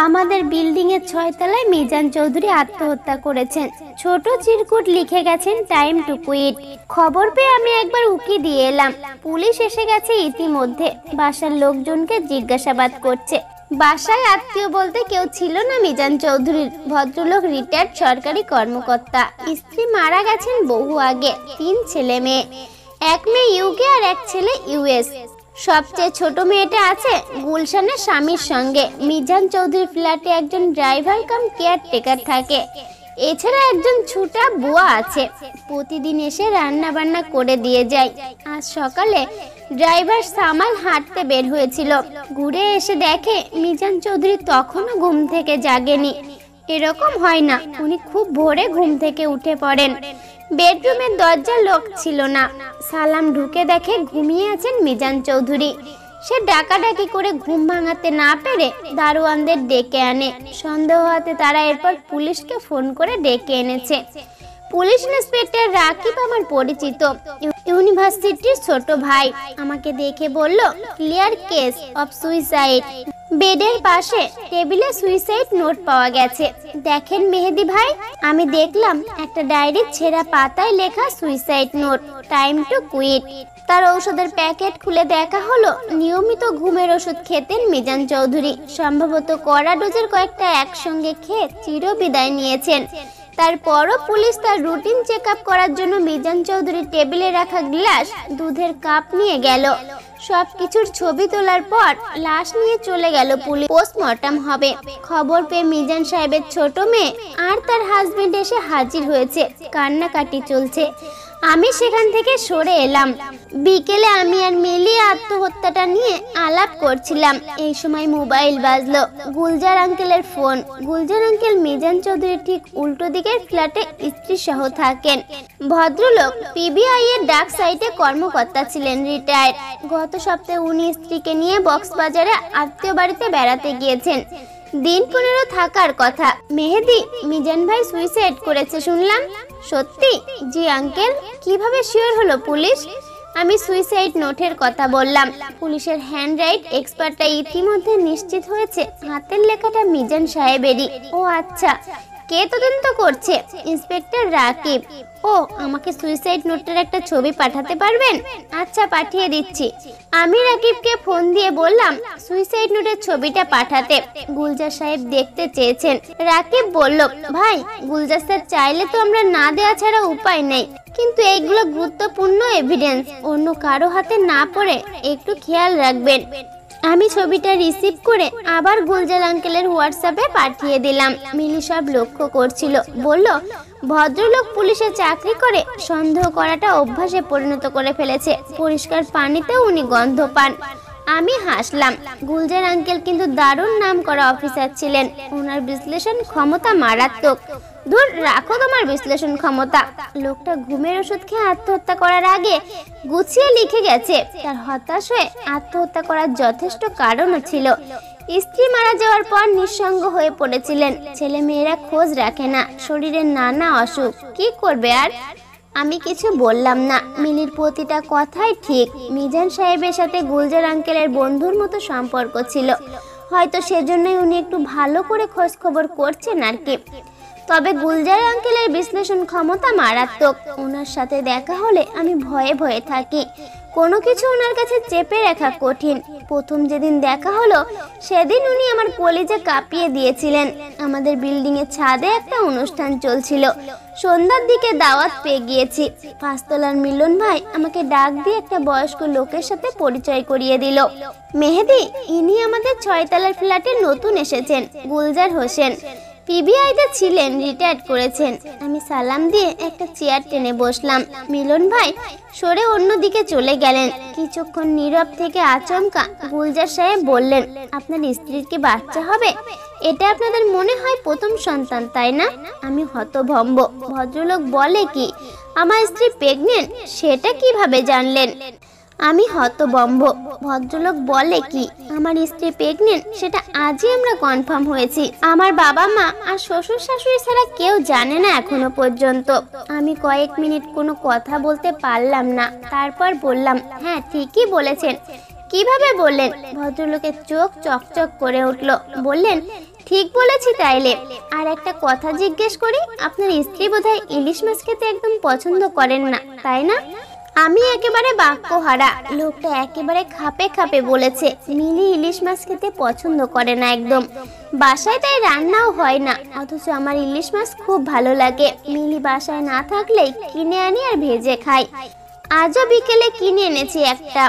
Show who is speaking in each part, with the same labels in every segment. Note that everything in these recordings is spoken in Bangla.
Speaker 1: আমাদের বিল্ডিং এর 6 তলায় মিজান চৌধুরী আত্মহত্যা করেছেন। ছোট চিরকুট লিখে গেছেন, টাইম টু কুইট। খবর পেয়ে আমি একবার উকি দিয়ে এলাম। পুলিশ এসে গেছে ইতিমধ্যে। বাসার লোকজনকে জিজ্ঞাসাবাদ করছে। বাসায় আত্মীয় বলতে কেউ ছিল না মিজান চৌধুরীর। ভদ্রলোক রিটায়ার্ড সরকারি কর্মকর্তা। স্ত্রী মারা গেছেন বহু আগে। 3 ছেলে মেয়ে, এক মেয়ে ইউকে আর এক ছেলে ইউএস। সবচেয়ে ছোট মেয়েটা আছে গুলশানের স্বামীর সঙ্গে। মিজান চৌধুরীর ফ্ল্যাটে একজন ড্রাইভার কাম কেয়ারটেকার থাকে। এছাড়া একজন ছুটা বুয়া আছে, প্রতিদিন এসে রান্না বান্না করে দিয়ে যায়। আজ সকালে ড্রাইভার সামাল হাঁটতে বের হয়েছিল, ঘুরে এসে দেখে মিজান চৌধুরী তখনও ঘুম থেকে জাগেনি। এরকম হয় না, উনি খুব ভোরে ঘুম থেকে উঠে পড়েন। বেডরুমের দরজা লক ছিল না। সালাম ঢুকে দেখে ঘুমিয়ে আছেন মিজান চৌধুরী। সে ডাকাডাকি করে ঘুম ভাঙাতে না পেরে দারোয়ানদের ডেকে আনে। সন্দেহ হতে তারা এরপর পুলিশকে ফোন করে ডেকে এনেছে। পুলিশ ইন্সপেক্টর রাকিব আমার পরিচিত, ইউনিভার্সিটির ছোট ভাই। আমাকে দেখে বলল, ক্লিয়ার কেস অফ সুইসাইড। বেডের পাশে টেবিলে সুইসাইড নোট পাওয়া গেছে। দেখেন মেহেদি ভাই, আমি দেখলাম একটা ডায়েরির ছেঁড়া পাতায় লেখা suicide note, time to quit. তার ঔষধের প্যাকেট খুলে দেখা হলো, নিয়মিত ঘুমের ওষুধ খেতেন মিজান চৌধুরী। সম্ভবত কড়া ডোজের কয়েকটা একসঙ্গে খেয়ে চিরবিদায় নিয়েছেন। তারপরও পুলিশ তার রুটিন চেক আপ করার জন্য মিজান চৌধুরীর টেবিলে রাখা গ্লাস, দুধের কাপ নিয়ে গেল। সবকিছুর ছবি তোলার পর লাশ নিয়ে চলে গেল পুলিশ। পোস্টমর্টম হবে। খবর পেয়ে মিজান সাহেবের ছোট মেয়ে আর তার হাজবেন্ড এসে হাজির হয়েছে। কান্নাকাটি চলছে। আমি সেখান থেকে সরে এলাম। বিকেলে আমি আর মিলি আত্মহত্যাটা নিয়ে আলাপ করছিলাম। এই সময় মোবাইল বাজলো। গুলজার আঙ্কেলের ফোন। গুলজার আঙ্কেল মিজান চৌধুরী ঠিক উল্টো দিকের ফ্ল্যাটে স্ত্রী সহ থাকেন। ভদ্রলোক পিবিআই এর ডাক সাইটে কর্মকর্তা ছিলেন, রিটায়ার্ড। গত সপ্তাহে উনি স্ত্রীকে নিয়ে কক্সবাজারে আত্মীয় বাড়িতে বেড়াতে গিয়েছেন। দিন 15 থাকার কথা। মেহেদি, মিজান ভাই সুইসাইড করেছে শুনলাম। সত্যি? জি আঙ্কেল। কিভাবে শিওর হলো পুলিশ? আমি সুইসাইড নোটের কথা বললাম। পুলিশের হ্যান্ডরাইট এক্সপার্টটা ইতিমধ্যে নিশ্চিত হয়েছে হাতের লেখাটা মিজান সাহেবেরই। ও আচ্ছা, কে তদন্ত করছে? ইন্সপেক্টর রাকিব। ও, আমাকে সুইসাইড নোটের একটা ছবি পাঠাতে পারবেন? আচ্ছা, পাঠিয়ে দিচ্ছি। আমি রাকিবকে ফোন দিয়ে বললাম সুইসাইড নোটের ছবিটা পাঠাতে। গুলজার সাহেব দেখতে চেয়েছেন। রাকিব বলল, ভাই, গুলজার স্যার চাইলে তো আমরা না দেওয়া ছাড়া উপায় নেই, কিন্তু এইগুলো গুরুত্বপূর্ণ এভিডেন্স, অন্য কারো হাতে না পড়ে একটু খেয়াল রাখবেন। আমি ছবিটা রিসিভ করে আবার গুলজার আঙ্কেলের হোয়াটসঅ্যাপে পাঠিয়ে দিলাম। মিলি সব লক্ষ্য করছিল। বলল, ভদ্রলোক পুলিশে চাকরি করে সন্দেহ করাটা অভ্যাসে পরিণত করে ফেলেছে। পরিষ্কার পানিতেও উনি গন্ধ পান। আমি হাসলাম। গুলজার আঙ্কেল কিন্তু দারুণ নাম করা অফিসার ছিলেন। ওনার বিশ্লেষণ ক্ষমতা মারাত্মক। দূর রাখো তোমার বিশ্লেষণ ক্ষমতা। লোকটা ঘুমের ওষুধ খেয়ে আত্মহত্যা করার আগে গুছিয়ে লিখে গেছে। তার হতাশ হয়ে আত্মহত্যা করার যথেষ্ট কারণও ছিল। স্ত্রী মারা যাওয়ার পর নিঃসঙ্গ হয়ে পড়েছিলেন। ছেলে মেয়েরা খোঁজ রাখে না, শরীরের নানা অসুখ, কি করবে আর? আমি কিছু বললাম না। মিলির প্রতিটা কথাই ঠিক। মিজান সাহেবের সাথে গুলজার আঙ্কেলের বন্ধুর মতো সম্পর্ক ছিল। হয়তো সেজন্যই উনি একটু ভালো করে খোঁজ খবর করছেন আর কি। তবে গুলজার আঙ্কেলের বিশ্লেষণ ক্ষমতা মারাত্মক। ওনার সাথে দেখা হলে আমি ভয়ে ভয়ে থাকি। কোনো কিছু ওনার কাছে চেপে রাখা কঠিন। প্রথম যেদিন দেখা হলো সেদিন উনি আমার কলিজা কাঁপিয়ে দিয়েছিলেন। আমাদের বিল্ডিং এর ছাদে একটা অনুষ্ঠান চলছিল। সন্ধ্যার দিকে দাওয়াত পেয়ে গিয়েছি। 5 তলার মিলন ভাই আমাকে ডাক দিয়ে একটা বয়স্ক লোকের সাথে পরিচয় করিয়ে দিল। মেহেদি, ইনি আমাদের 6 তলার ফ্ল্যাটে নতুন এসেছেন, গুলজার হোসেন। পিবিআইতে ছিলেন, রিটায়ার্ড করেছেন। আমি সালাম দিয়ে একটা চেয়ার টেনে বসলাম। মিলন ভাই সরে অন্যদিকে চলে গেলেন। কিছুক্ষণ নীরব থেকে আচমকা গুলজার সাহেব বললেন, আপনার স্ত্রীর কি বাচ্চা হবে? এটা আপনাদের মনে হয় প্রথম সন্তান, তাই না? আমি হতভম্ব। ভদ্রলোক বলে কি আমার স্ত্রী প্রেগনেন্ট? সেটা কিভাবে জানলেন? আমি হতভম্ব। ভদ্রলোক বলে কি আমার স্ত্রী প্রেগনেন্ট? সেটা আজই আমরা কনফার্ম হয়েছি। আমার বাবা মা আর শ্বশুর শাশুড়ি ছাড়া কেউ জানে না এখনো পর্যন্ত। আমি কয়েক মিনিট কোনো কথা বলতে পারলাম না। তারপর বললাম, হ্যাঁ ঠিকই বলেছেন। কিভাবে বললেন? ভদ্রলোকের চোখ চকচক করে উঠল। বললেন, ঠিক বলেছি তাইলে। আর একটা কথা জিজ্ঞেস করি, আপনার স্ত্রী বোধহয় ইলিশ মাছ খেতে একদম পছন্দ করেন না, তাই না? আমি একেবারে বাক্যহারা। লোকটা একেবারে খাপে খাপে বলেছে মিলি ইলিশ মাছ খেতে পছন্দ করে না একদম। বাসায় তাই রান্নাও হয় না, অথচ আমার ইলিশ মাছ খুব ভালো লাগে। মিলি বাসায় না থাকলেই কিনে আনি আর ভেজে খাই। আজও বিকেলে কিনে এনেছি একটা,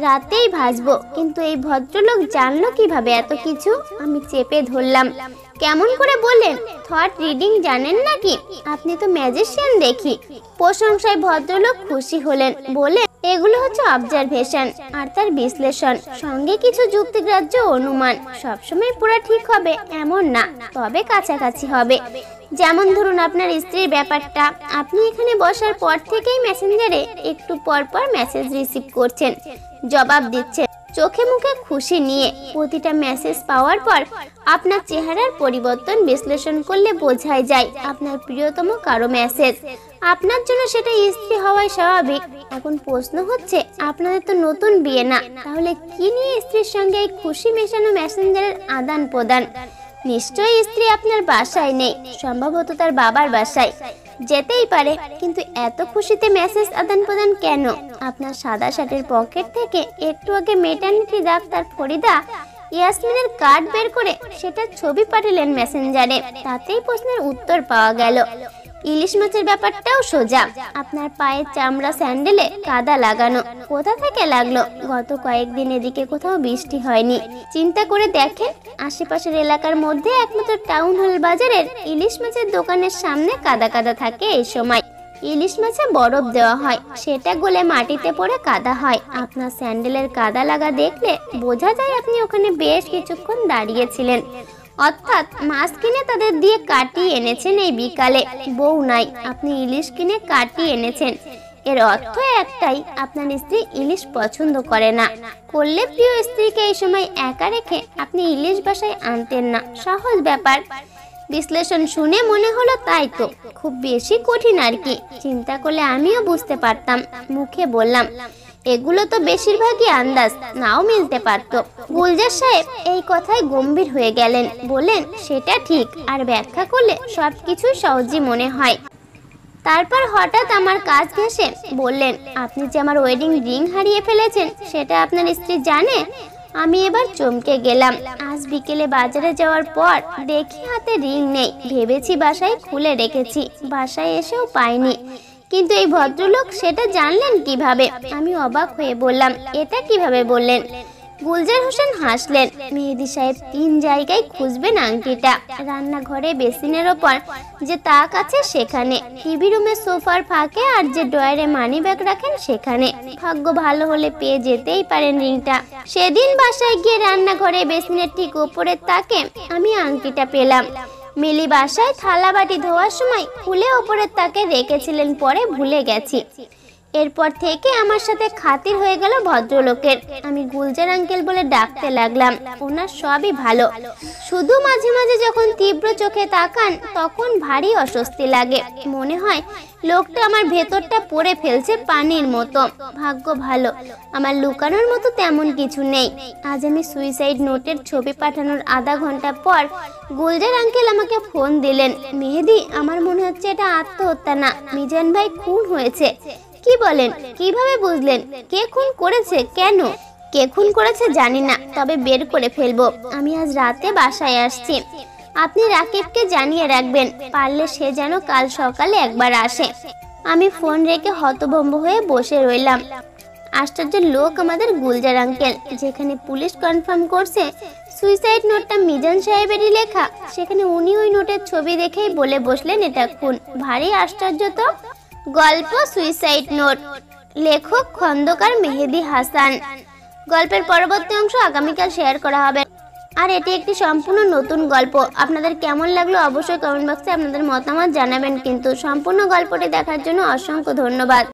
Speaker 1: রাতেই ভাজবো। কিন্তু এই ভদ্রলোক জানলো কিভাবে এত কিছু? আমি চেপে ধরলাম। কেমন করে বললেন? থট রিডিং জানেন নাকি? আপনি তো ম্যাজিশিয়ান দেখি। প্রশংসায় ভদ্রলোক খুশি হলেন, বলে এগুলো হচ্ছে অবজারভেশন আর তার বিশ্লেষণ, সঙ্গে কিছু যুক্তিগ্রাহ্য অনুমান। সবসময় পুরো ঠিক হবে এমন না, তবে কাছাকাছি হবে। যেমন ধরুন আপনার স্ত্রীর ব্যাপারটা। আপনি এখানে বসার পর থেকেই মেসেঞ্জারে একটু পর পর মেসেজ রিসিভ করছেন, জবাব দিচ্ছেন চোখে মুখে খুশি নিয়ে। প্রতিটা মেসেজ পাওয়ার পর আপনার চেহারার পরিবর্তন বিশ্লেষণ করলে বোঝাই যায় আপনার প্রিয়তম কারো মেসেজ। আপনার জন্য সেটা স্ত্রী হওয়াই স্বাভাবিক। এখন প্রশ্ন হচ্ছে, আপনাদের তো নতুন বিয়ে না, তাহলে কি নিয়ে স্ত্রীর সঙ্গে এই খুশি মেশানো মেসেঞ্জারের আদান প্রদান? নিশ্চয়ই স্ত্রী আপনার বাসায় নেই, সম্ভবত তার বাবার বাসায়। যেতেই পারে, কিন্তু এত খুশিতে মেসেজ আদান প্রদান কেন? আপনার সাদা শার্টের পকেট থেকে একটু আগে মেটার্নিটি ডাক্তার ফরিদা ইয়াসমিনের কার্ড বের করে সেটার ছবি পাঠালেন মেসেঞ্জারে। তাতেই প্রশ্নের উত্তর পাওয়া গেল। ইলিশ মাছের ব্যাপারটাও সোজা। আপনার পায়ের চামড়া স্যান্ডেলে কাদা লাগানো, কোথা থেকে লাগলো? গত কয়েকদিন এদিকে কোথাও বৃষ্টি হয়নি। চিন্তা করে দেখেন, আশেপাশের এলাকার মধ্যে একমাত্র টাউন হল বাজারের ইলিশ মাছের দোকানের সামনে কাদা কাদা থাকে এই সময়। ইলিশ মাছে বরফ দেওয়া হয়, সেটা গলে মাটিতে পড়ে কাদা হয়। আপনার স্যান্ডেলের কাদা লাগা দেখলে বোঝা যায় আপনি ওখানে বেশ কিছুক্ষণ দাঁড়িয়েছিলেন। অর্থাৎ মাছ কিনে তাদের দিয়ে কাটিয়ে এনেছেন এই বিকালে। বউ নাই, আপনি ইলিশ কিনে কাটিয়ে এনেছেন। এর অর্থ একটাই, আপনার স্ত্রী ইলিশ পছন্দ করে না। করলে প্রিয় স্ত্রীকে এই সময় একা রেখে আপনি ইলিশ বাসায় আনতেন না, সহজ ব্যাপার। বিশ্লেষণ শুনে মনে হলো তাই তো, খুব বেশি কঠিন আর কি। চিন্তা করলে আমিও বুঝতে পারতাম। মুখে বললাম, এগুলো তো বেশিরভাগই আন্দাজ, নাও মিলতে পারতো। গুলজার সাহেব এই কথায় গম্ভীর হয়ে গেলেন, বলেন সেটা ঠিক, আর ব্যাখ্যা করলে সবকিছু সহজই মনে হয়। তারপর হঠাৎ আমার কাজ ঘেঁষে বললেন, আপনি যে আমার ওয়েডিং রিং হারিয়ে ফেলেছেন সেটা আপনার স্ত্রী জানে? আমি এবার চমকে গেলাম। আজ বিকেলে বাজারে যাওয়ার পর দেখি হাতে রিং নেই। ভেবেছি বাসায় খুলে রেখেছি, বাসায় এসেও পাইনি। কিন্তু এই ভদ্রলোক সেটা জানলেন কিভাবে? আমি অবাক হয়ে বললাম, এটা কিভাবে বললেন? গুলজার হোসেন হাসলেন। মেহেদি সাহেব 3 জায়গায় খুঁজবেন আংটিটা। রান্নাঘরে বেসিনের ওপর যে তাক আছে সেখানে, টিভি রুমে সোফার ফাঁকে, আর যে ড্রয়ারে মানি ব্যাগ রাখেন সেখানে। ভাগ্য ভালো হলে পেয়ে যেতেই পারেন রিংটা। সেদিন বাসায় গিয়ে রান্নাঘরে বেসিনের ঠিক উপরের তাকে আমি আংটিটা পেলাম। মিলি বাসায় থালা বাটি ধোয়ার সময় খুলে ওপরের তাকে রেখেছিলেন, পরে ভুলে গেছি। এরপর থেকে আমার সাথে খাতির হয়ে গেল ভদ্রলোকের। আমি গুলজার আঙ্কেল বলে ডাকতে লাগলাম। ওনার সবই ভালো, শুধু মাঝে মাঝে যখন তীব্র চোখে তাকান তখন ভারী অস্বস্তি লাগে। মনে হয় লোকটা আমার ভেতরটা পড়ে ফেলছে পানির মতো। ভাগ্য ভালো, আমার লুকানোর মতো তেমন কিছু নেই। আজ আমি সুইসাইড নোটের ছবি পাঠানোর আধা ঘন্টা পর গুলজার আঙ্কেল আমাকে ফোন দিলেন। মেহেদি, আমার মনে হচ্ছে এটা আত্মহত্যা না, মিজান ভাই খুন হয়েছে। কি বলেন? কিভাবে বুঝলেন? কে খুন করেছে? কেন? কে খুন করেছে জানি না, তবে বের করে ফেলবো। আমি আজ রাতে বাসায় আসছি। আপনি রাকিবকে জানিয়ে রাখবেন, পারলে সে যেন কাল সকালে একবার আসে। আমি ফোন রেখে হতভম্ব হয়ে বসে রইলাম। আশ্চর্য লোক আমাদের গুলজার আঙ্কেল। যেখানে পুলিশ কনফার্ম করছে সুইসাইড নোটটা মিজান সাহেবেরই লেখা, সেখানে উনি ওই নোটের ছবি দেখেই বলে বসলেন এটা খুন। ভারী আশ্চর্য তো। গল্প সুইসাইড নোট, লেখক খন্দকার মেহেদি হাসান। গল্পের পরবর্তী অংশ আগামীকাল শেয়ার করা হবে। আর এটি একটি সম্পূর্ণ নতুন গল্প। আপনাদের কেমন লাগলো অবশ্যই কমেন্ট বক্সে আপনাদের মতামত জানাবেন। কিন্তু সম্পূর্ণ গল্পটি দেখার জন্য অসংখ্য ধন্যবাদ।